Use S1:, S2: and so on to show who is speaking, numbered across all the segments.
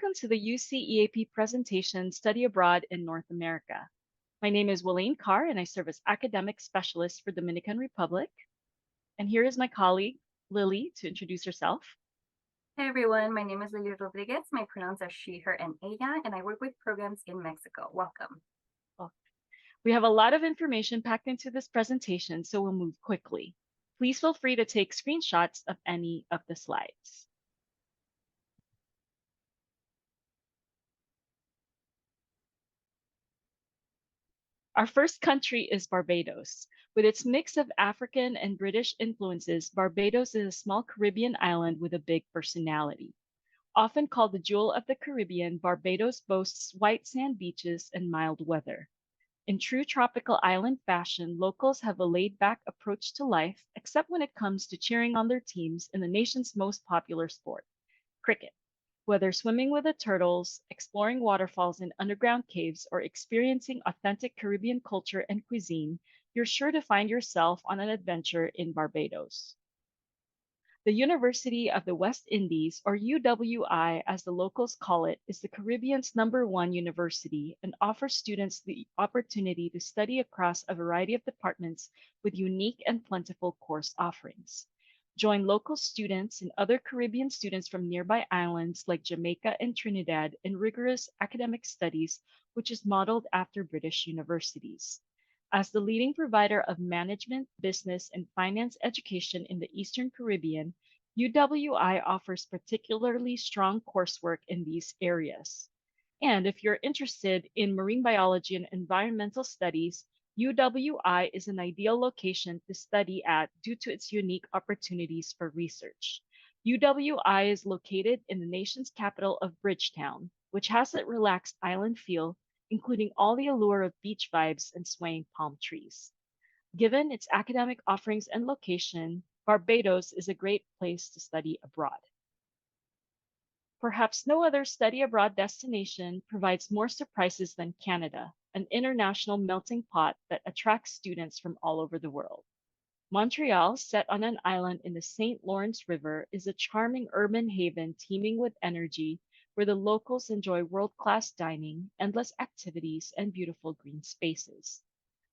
S1: welcome to the UCEAP presentation, Study Abroad in North America. My name is Welaine Carr, and I serve as Academic Specialist for Dominican Republic. And here is my colleague, Lily, to introduce herself.
S2: Hey everyone, my name is Lily Rodriguez. My pronouns are she, her, and ella, and I work with programs in Mexico. Welcome.
S1: Well, we have a lot of information packed into this presentation, so we'll move quickly. Please feel free to take screenshots of any of the slides. Our first country is Barbados. With its mix of African and British influences, Barbados is a small Caribbean island with a big personality. Often called the jewel of the Caribbean, Barbados boasts white sand beaches and mild weather. In true tropical island fashion, locals have a laid-back approach to life, except when it comes to cheering on their teams in the nation's most popular sport, cricket. Whether swimming with the turtles, exploring waterfalls in underground caves, or experiencing authentic Caribbean culture and cuisine, you're sure to find yourself on an adventure in Barbados. The University of the West Indies, or UWI as the locals call it, is the Caribbean's #1 university and offers students the opportunity to study across a variety of departments with unique and plentiful course offerings. Join local students and other Caribbean students from nearby islands like Jamaica and Trinidad in rigorous academic studies, which is modeled after British universities. As the leading provider of management, business, and finance education in the Eastern Caribbean, UWI offers particularly strong coursework in these areas. And if you're interested in marine biology and environmental studies, UWI is an ideal location to study at due to its unique opportunities for research. UWI is located in the nation's capital of Bridgetown, which has a relaxed island feel, including all the allure of beach vibes and swaying palm trees. Given its academic offerings and location, Barbados is a great place to study abroad. Perhaps no other study abroad destination provides more surprises than Canada, an international melting pot that attracts students from all over the world. Montreal, set on an island in the St. Lawrence River, is a charming urban haven teeming with energy where the locals enjoy world-class dining, endless activities, and beautiful green spaces.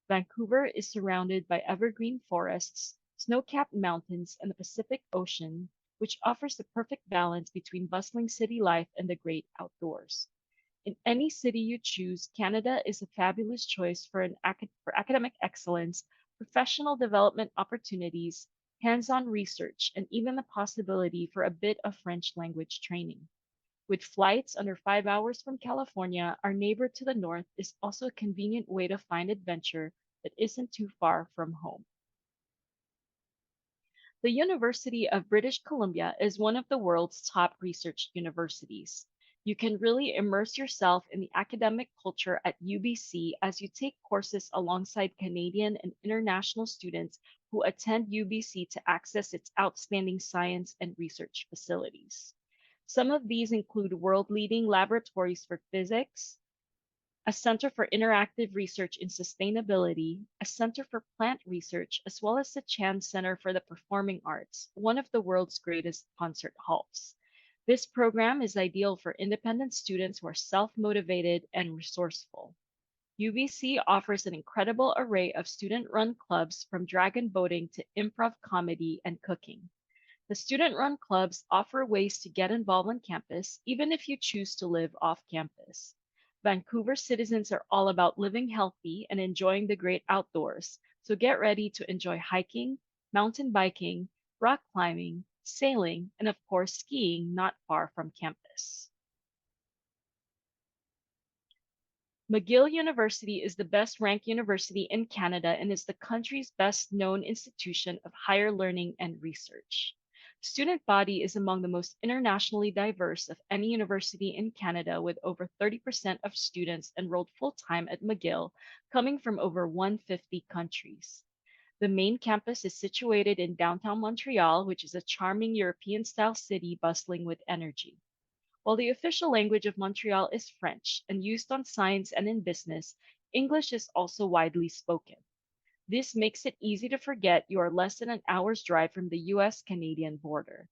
S1: Vancouver is surrounded by evergreen forests, snow-capped mountains, and the Pacific Ocean, which offers the perfect balance between bustling city life and the great outdoors. In any city you choose, Canada is a fabulous choice for academic excellence, professional development opportunities, hands-on research, and even the possibility for a bit of French language training. With flights under 5 hours from California, our neighbor to the north is also a convenient way to find adventure that isn't too far from home. The University of British Columbia is one of the world's top research universities. You can really immerse yourself in the academic culture at UBC as you take courses alongside Canadian and international students who attend UBC to access its outstanding science and research facilities. Some of these include world-leading laboratories for physics, a Center for Interactive Research in Sustainability, a Center for Plant Research, as well as the Chan Center for the Performing Arts, one of the world's greatest concert halls. This program is ideal for independent students who are self-motivated and resourceful. UBC offers an incredible array of student-run clubs from dragon boating to improv comedy and cooking. The student-run clubs offer ways to get involved on campus, even if you choose to live off campus. Vancouver citizens are all about living healthy and enjoying the great outdoors, so get ready to enjoy hiking, mountain biking, rock climbing, sailing, and of course skiing not far from campus. McGill University is the best-ranked university in Canada and is the country's best-known institution of higher learning and research. Student body is among the most internationally diverse of any university in Canada, with over 30% of students enrolled full-time at McGill coming from over 150 countries. The main campus is situated in downtown Montreal, which is a charming European-style city bustling with energy. While the official language of Montreal is French and used on science and in business, English is also widely spoken. This makes it easy to forget you are less than an hour's drive from the US-Canadian border.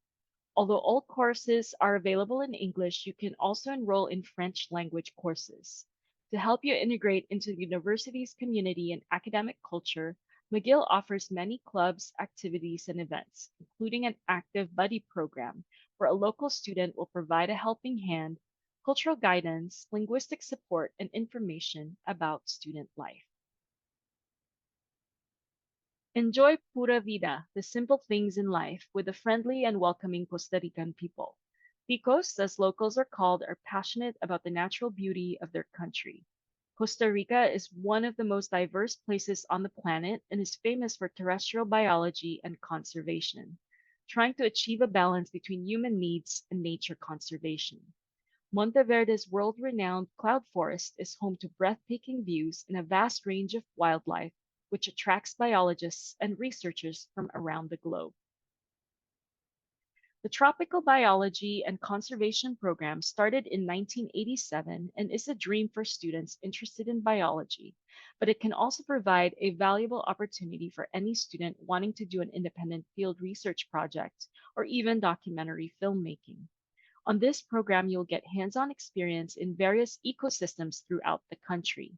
S1: Although all courses are available in English, you can also enroll in French language courses. To help you integrate into the university's community and academic culture, McGill offers many clubs, activities, and events, including an active buddy program where a local student will provide a helping hand, cultural guidance, linguistic support, and information about student life. Enjoy pura vida, the simple things in life, with the friendly and welcoming Costa Rican people. Ticos, as locals are called, are passionate about the natural beauty of their country. Costa Rica is one of the most diverse places on the planet and is famous for terrestrial biology and conservation, trying to achieve a balance between human needs and nature conservation. Monteverde's world-renowned cloud forest is home to breathtaking views and a vast range of wildlife, which attracts biologists and researchers from around the globe. The Tropical Biology and Conservation Program started in 1987 and is a dream for students interested in biology, but it can also provide a valuable opportunity for any student wanting to do an independent field research project or even documentary filmmaking. On this program, you'll get hands-on experience in various ecosystems throughout the country.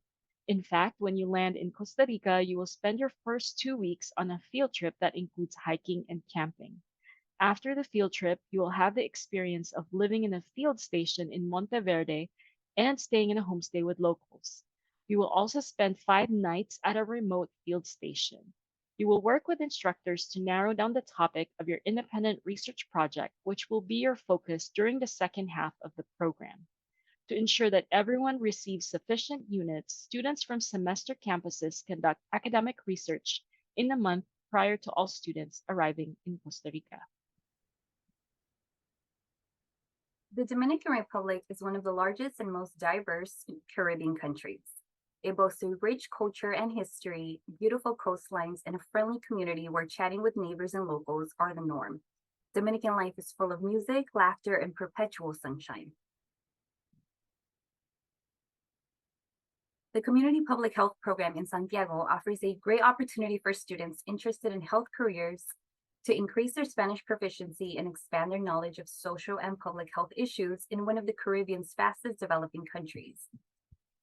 S1: In fact, when you land in Costa Rica, you will spend your first 2 weeks on a field trip that includes hiking and camping. After the field trip, you will have the experience of living in a field station in Monteverde and staying in a homestay with locals. You will also spend 5 nights at a remote field station. You will work with instructors to narrow down the topic of your independent research project, which will be your focus during the second half of the program. To ensure that everyone receives sufficient units, students from semester campuses conduct academic research in a month prior to all students arriving in Costa Rica.
S2: The Dominican Republic is one of the largest and most diverse Caribbean countries. It boasts a rich culture and history, beautiful coastlines, and a friendly community where chatting with neighbors and locals are the norm. Dominican life is full of music, laughter, and perpetual sunshine. The Community Public Health Program in Santiago offers a great opportunity for students interested in health careers to increase their Spanish proficiency and expand their knowledge of social and public health issues in one of the Caribbean's fastest developing countries.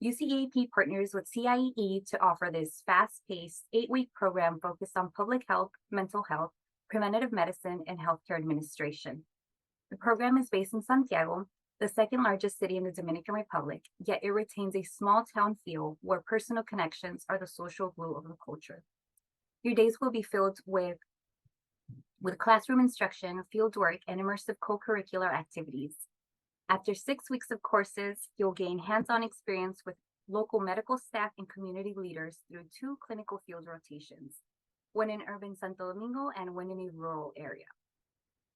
S2: UCEAP partners with CIEE to offer this fast-paced 8-week program focused on public health, mental health, preventative medicine, and healthcare administration. The program is based in Santiago, the second largest city in the Dominican Republic, yet it retains a small town feel where personal connections are the social glue of the culture. Your days will be filled with classroom instruction, field work, and immersive co-curricular activities. After 6 weeks of courses, you'll gain hands-on experience with local medical staff and community leaders through 2 clinical field rotations, one in urban Santo Domingo and one in a rural area.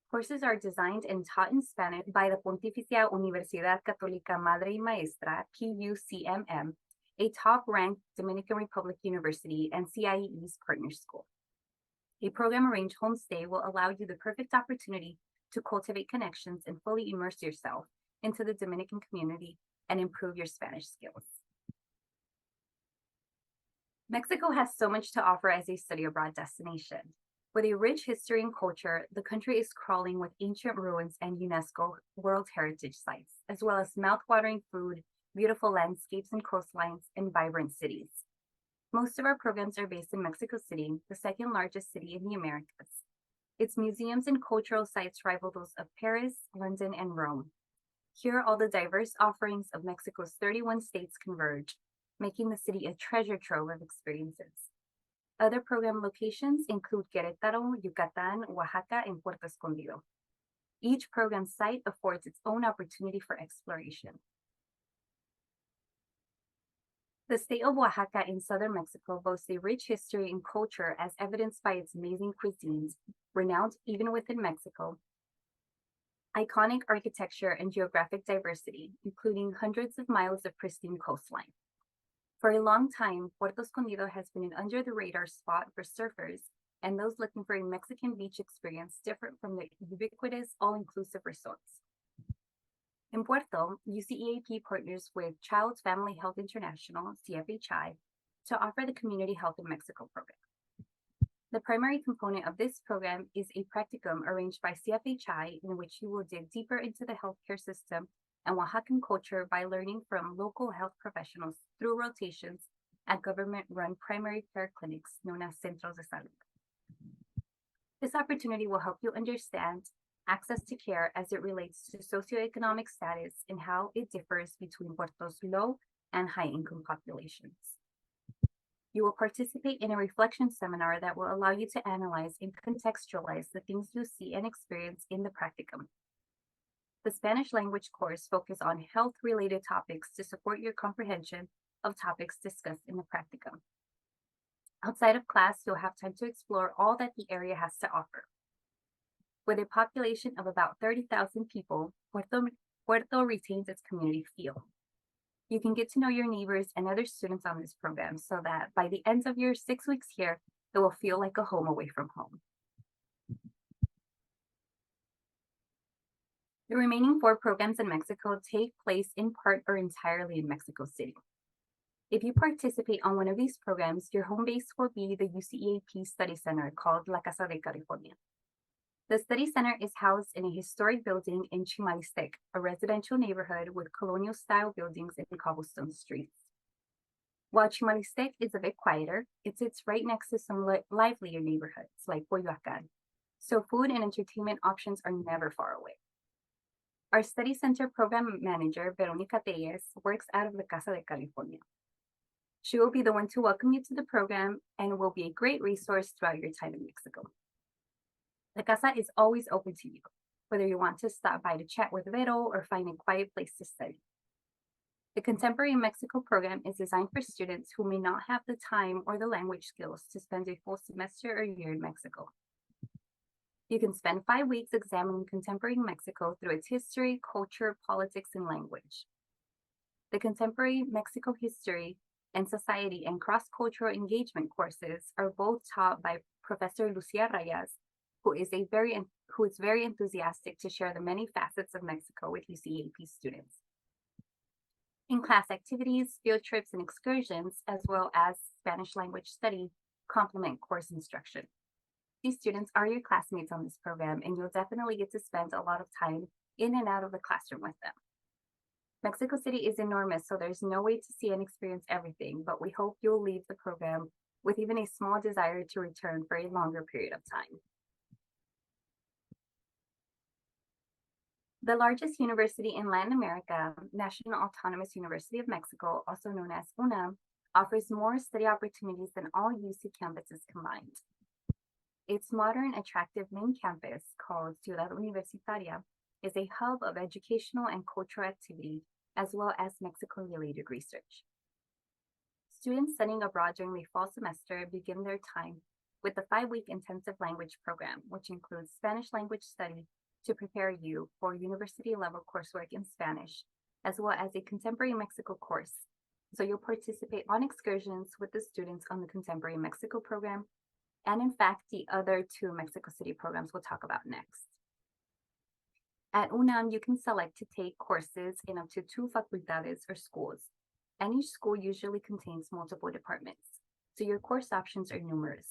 S2: Courses are designed and taught in Spanish by the Pontificia Universidad Católica Madre y Maestra, PUCMM, a top-ranked Dominican Republic university and CIEE's partner school. A program-arranged homestay will allow you the perfect opportunity to cultivate connections and fully immerse yourself into the Dominican community and improve your Spanish skills. Mexico has so much to offer as a study abroad destination. With a rich history and culture, the country is crawling with ancient ruins and UNESCO World Heritage Sites, as well as mouth-watering food, beautiful landscapes and coastlines, and vibrant cities. Most of our programs are based in Mexico City, the second largest city in the Americas. Its museums and cultural sites rival those of Paris, London, and Rome. Here, all the diverse offerings of Mexico's 31 states converge, making the city a treasure trove of experiences. Other program locations include Querétaro, Yucatán, Oaxaca, and Puerto Escondido. Each program site affords its own opportunity for exploration. The state of Oaxaca in southern Mexico boasts a rich history and culture as evidenced by its amazing cuisines, renowned even within Mexico, iconic architecture, and geographic diversity, including hundreds of miles of pristine coastline. For a long time, Puerto Escondido has been an under-the-radar spot for surfers and those looking for a Mexican beach experience different from the ubiquitous all-inclusive resorts. In Puerto, UCEAP partners with Child Family Health International, CFHI, to offer the Community Health in Mexico program. The primary component of this program is a practicum arranged by CFHI in which you will dig deeper into the healthcare system and Oaxacan culture by learning from local health professionals through rotations at government-run primary care clinics known as Centros de Salud. This opportunity will help you understand access to care as it relates to socioeconomic status and how it differs between Puerto's low and high-income populations. You will participate in a reflection seminar that will allow you to analyze and contextualize the things you see and experience in the practicum. The Spanish language course focuses on health-related topics to support your comprehension of topics discussed in the practicum. Outside of class, you'll have time to explore all that the area has to offer. With a population of about 30,000 people, Puerto retains its community feel. You can get to know your neighbors and other students on this program so that by the end of your 6 weeks here, it will feel like a home away from home. The remaining 4 programs in Mexico take place in part or entirely in Mexico City. If you participate on one of these programs, your home base will be the UCEAP Study Center called La Casa de California. The study center is housed in a historic building in Chimalistec, a residential neighborhood with colonial-style buildings and cobblestone streets. While Chimalistec is a bit quieter, it sits right next to some livelier neighborhoods like Coyoacán, so food and entertainment options are never far away. Our study center program manager, Veronica Tellez, works out of the Casa de California. She will be the one to welcome you to the program and will be a great resource throughout your time in Mexico. The Casa is always open to you, whether you want to stop by to chat with Vero or find a quiet place to study. The Contemporary Mexico program is designed for students who may not have the time or the language skills to spend a full semester or year in Mexico. You can spend 5 weeks examining contemporary Mexico through its history, culture, politics, and language. The Contemporary Mexico History and Society and Cross-Cultural Engagement courses are both taught by Professor Lucia Rayas, who is very enthusiastic to share the many facets of Mexico with UCEAP students. In-class activities, field trips, and excursions, as well as Spanish language study, complement course instruction. These students are your classmates on this program, and you'll definitely get to spend a lot of time in and out of the classroom with them. Mexico City is enormous, so there's no way to see and experience everything, but we hope you'll leave the program with even a small desire to return for a longer period of time. The largest university in Latin America, National Autonomous University of Mexico, also known as UNAM, offers more study opportunities than all UC campuses combined. Its modern, attractive main campus, called Ciudad Universitaria, is a hub of educational and cultural activity, as well as Mexico-related research. Students studying abroad during the fall semester begin their time with the 5-week intensive language program, which includes Spanish language study to prepare you for university-level coursework in Spanish, as well as a Contemporary Mexico course. So you'll participate on excursions with the students on the Contemporary Mexico program, and in fact, the other 2 Mexico City programs we'll talk about next. At UNAM, you can select to take courses in up to 2 facultades or schools, and each school usually contains multiple departments, so your course options are numerous.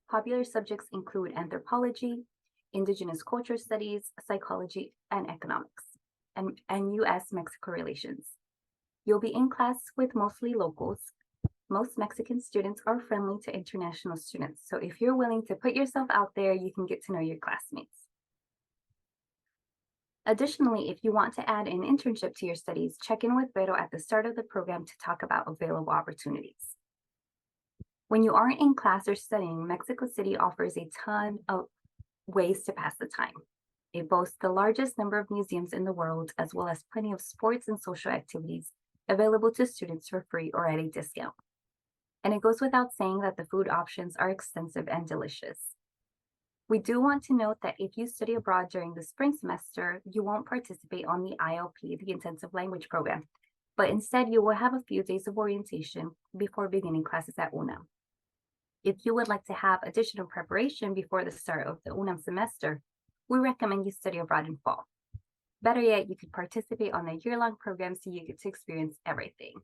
S2: Popular subjects include anthropology, indigenous culture studies, psychology, and economics, and U.S.-Mexico relations. You'll be in class with mostly locals. Most Mexican students are friendly to international students, so if you're willing to put yourself out there, you can get to know your classmates. Additionally, if you want to add an internship to your studies, check in with Vero at the start of the program to talk about available opportunities. When you aren't in class or studying, Mexico City offers a ton of ways to pass the time. It boasts the largest number of museums in the world, as well as plenty of sports and social activities available to students for free or at a discount. And it goes without saying that the food options are extensive and delicious. We do want to note that if you study abroad during the spring semester, you won't participate on the ILP, the Intensive Language Program, but instead you will have a few days of orientation before beginning classes at UNAM. If you would like to have additional preparation before the start of the UNAM semester, we recommend you study abroad in fall. Better yet, you could participate on a year-long program so you get to experience everything.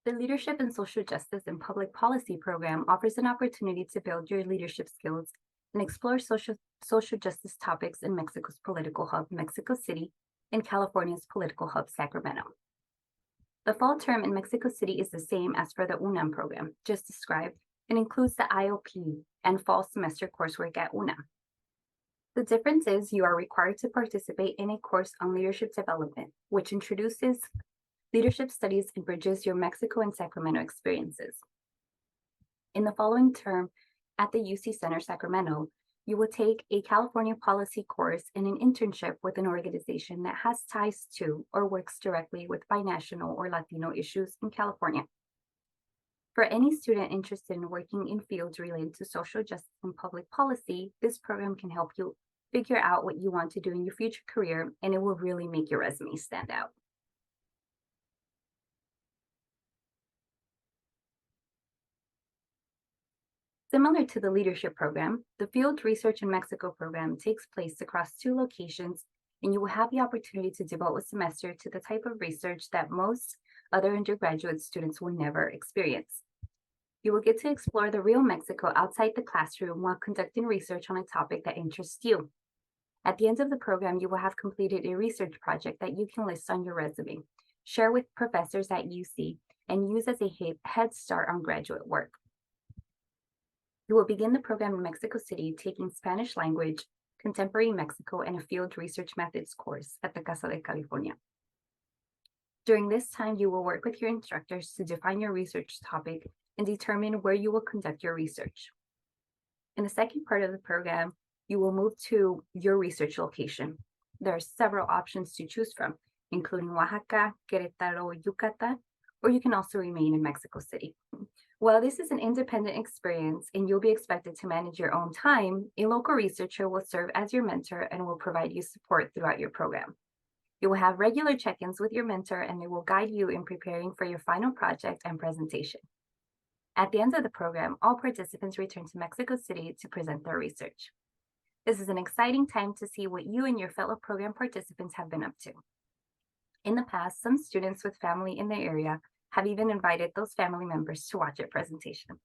S2: The Leadership in Social Justice and Public Policy program offers an opportunity to build your leadership skills and explore social justice topics in Mexico's political hub, Mexico City, and California's political hub, Sacramento. The fall term in Mexico City is the same as for the UNAM program, just described, and includes the IOP and fall semester coursework at UNAM. The difference is you are required to participate in a course on leadership development, which introduces leadership studies and bridges your Mexico and Sacramento experiences. In the following term at the UC Center Sacramento, you will take a California policy course and an internship with an organization that has ties to or works directly with binational or Latino issues in California. For any student interested in working in fields related to social justice and public policy, this program can help you figure out what you want to do in your future career, and it will really make your resume stand out. Similar to the leadership program, the Field Research in Mexico program takes place across 2 locations, and you will have the opportunity to devote a semester to the type of research that most other undergraduate students will never experience. You will get to explore the real Mexico outside the classroom while conducting research on a topic that interests you. At the end of the program, you will have completed a research project that you can list on your resume, share with professors at UC, and use as a head start on graduate work. You will begin the program in Mexico City taking Spanish language, contemporary Mexico, and a field research methods course at the Casa de California. During this time, you will work with your instructors to define your research topic and determine where you will conduct your research. In the second part of the program, you will move to your research location. There are several options to choose from, including Oaxaca, Querétaro, Yucatan, or you can also remain in Mexico City. While this is an independent experience and you'll be expected to manage your own time, a local researcher will serve as your mentor and will provide you support throughout your program. You will have regular check-ins with your mentor and they will guide you in preparing for your final project and presentation. At the end of the program, all participants return to Mexico City to present their research. This is an exciting time to see what you and your fellow program participants have been up to. In the past, some students with family in the area have even invited those family members to watch your presentation.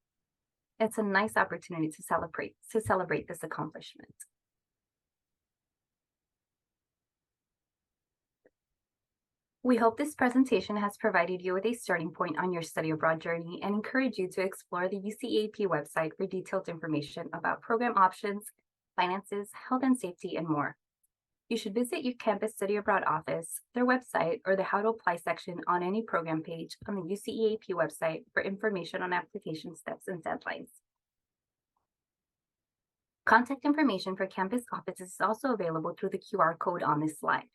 S2: It's a nice opportunity to celebrate this accomplishment. We hope this presentation has provided you with a starting point on your study abroad journey and encourage you to explore the UCEAP website for detailed information about program options, finances, health and safety, and more. You should visit your campus study abroad office, their website, or the How to Apply section on any program page on the UCEAP website for information on application steps and deadlines. Contact information for campus offices is also available through the QR code on this slide.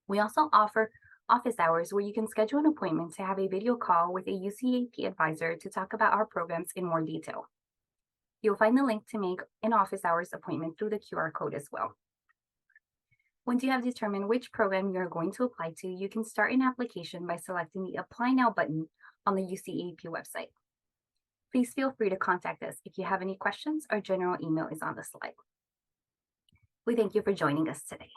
S2: We also offer office hours where you can schedule an appointment to have a video call with a UCEAP advisor to talk about our programs in more detail. You'll find the link to make an office hours appointment through the QR code as well. Once you have determined which program you're going to apply to, you can start an application by selecting the Apply Now button on the UCEAP website. Please feel free to contact us if you have any questions. Our general email is on the slide. We thank you for joining us today.